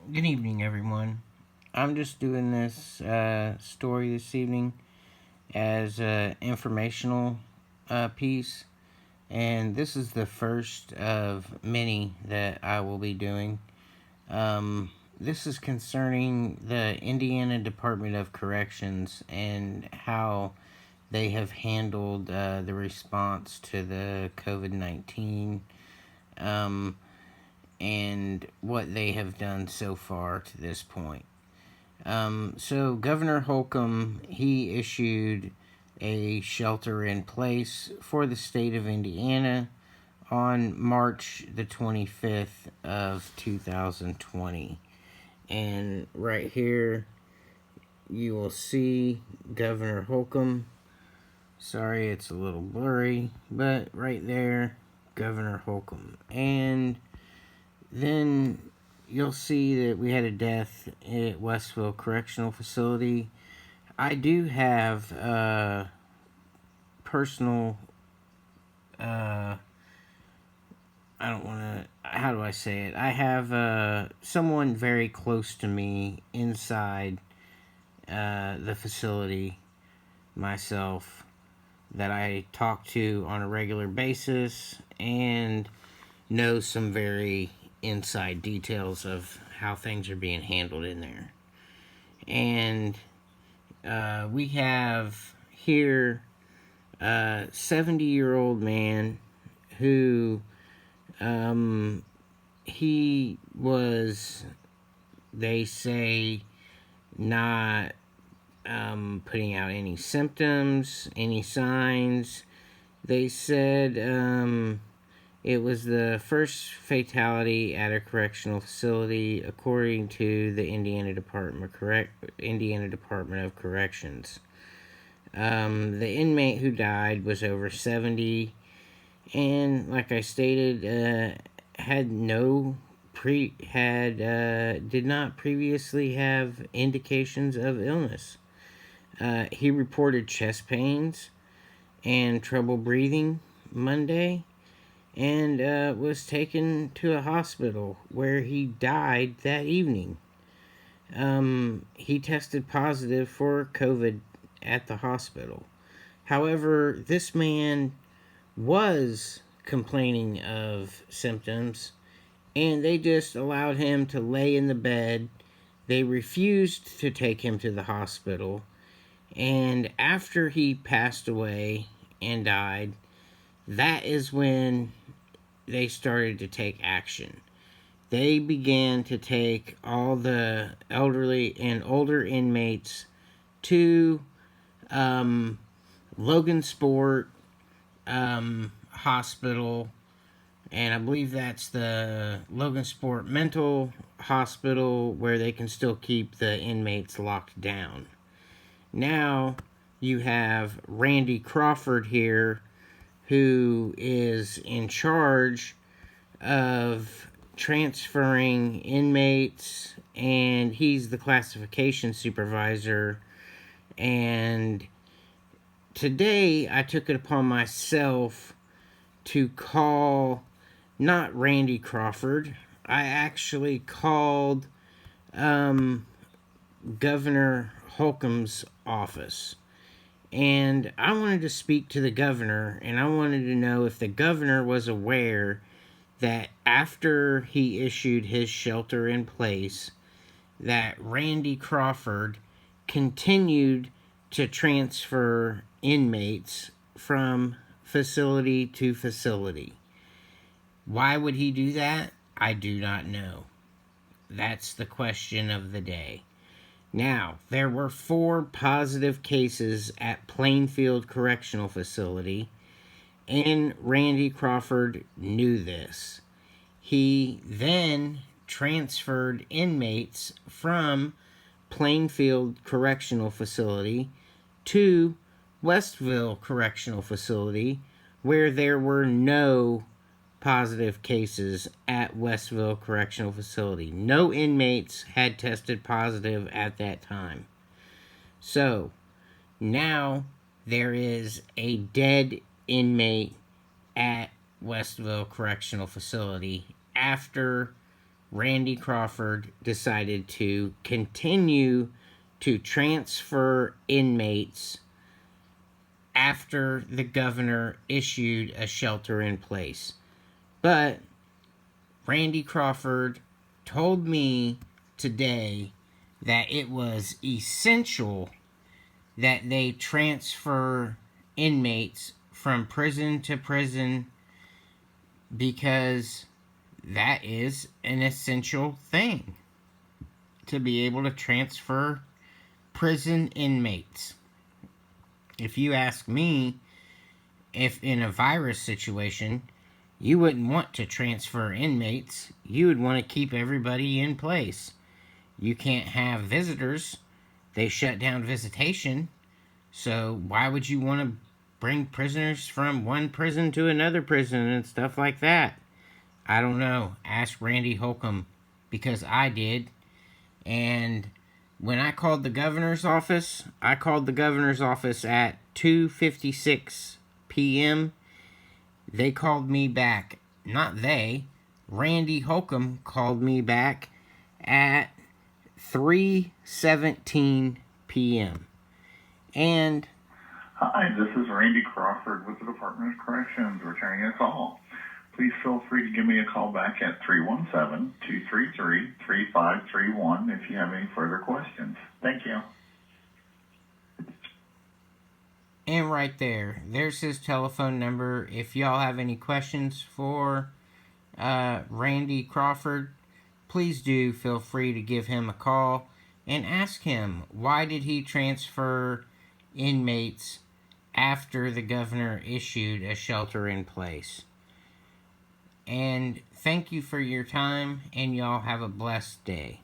Good evening, everyone. I'm just doing this story this evening as an informational piece, and this is the first of many that I will be doing. This is concerning the Indiana Department of Corrections and how they have handled the response to the COVID-19. And what they have done so far to this point. So Governor Holcomb, he issued a shelter in place for the state of Indiana on March the 25th of 2020. And right here you will see Governor Holcomb. Sorry, it's a little blurry, but right there, Governor Holcomb. And then you'll see that we had a death at Westville Correctional Facility. I do have personal, I don't want to, how do I say it? I have someone very close to me inside the facility myself that I talk to on a regular basis and know some very inside details of how things are being handled in there. And we have here a 70-year-old man who he was, they say, not putting out any symptoms, any signs. They said it was the first fatality at a correctional facility, according to the Indiana Department of Corrections. The inmate who died was over 70, and like I stated, did not previously have indications of illness. He reported chest pains and trouble breathing Monday, and was taken to a hospital where he died that evening. He tested positive for COVID at the hospital. However, this man was complaining of symptoms, and they just allowed him to lay in the bed. They refused to take him to the hospital, and after he passed away and died, that is when they started to take action. They began to take all the elderly and older inmates to Logan Sport Hospital, and I believe that's the Logan Sport Mental Hospital, where they can still keep the inmates locked down. Now you have Randy Crawford here, who is in charge of transferring inmates, and he's the classification supervisor. And today I took it upon myself to call not Randy Crawford. I actually called Governor Holcomb's office. And I wanted to speak to the governor, and I wanted to know if the governor was aware that after he issued his shelter in place, that Randy Crawford continued to transfer inmates from facility to facility. Why would he do that? I do not know. That's the question of the day. Now, there were 4 positive cases at Plainfield Correctional Facility, and Randy Crawford knew this. He then transferred inmates from Plainfield Correctional Facility to Westville Correctional Facility, where there were no positive cases at Westville Correctional Facility. No inmates had tested positive at that time. So, now there is a dead inmate at Westville Correctional Facility after Randy Crawford decided to continue to transfer inmates after the governor issued a shelter in place. But Randy Crawford told me today that it was essential that they transfer inmates from prison to prison because that is an essential thing, to be able to transfer prison inmates. If you ask me, if in a virus situation, you wouldn't want to transfer inmates. You would want to keep everybody in place. You can't have visitors. They shut down visitation. So why would you want to bring prisoners from one prison to another prison and stuff like that? I don't know. Ask Randy Holcomb, because I did. And when I called the governor's office, at 2:56 p.m. They called me back. Not they. Randy Holcomb called me back at 3:17 p.m. And hi, this is Randy Crawford with the Department of Corrections returning a call. Please feel free to give me a call back at 317-233-3531 if you have any further questions. Thank you. And right there's his telephone number. If y'all have any questions for Randy Crawford, please do feel free to give him a call and ask him, why did he transfer inmates after the governor issued a shelter in place? And thank you for your time, and y'all have a blessed day.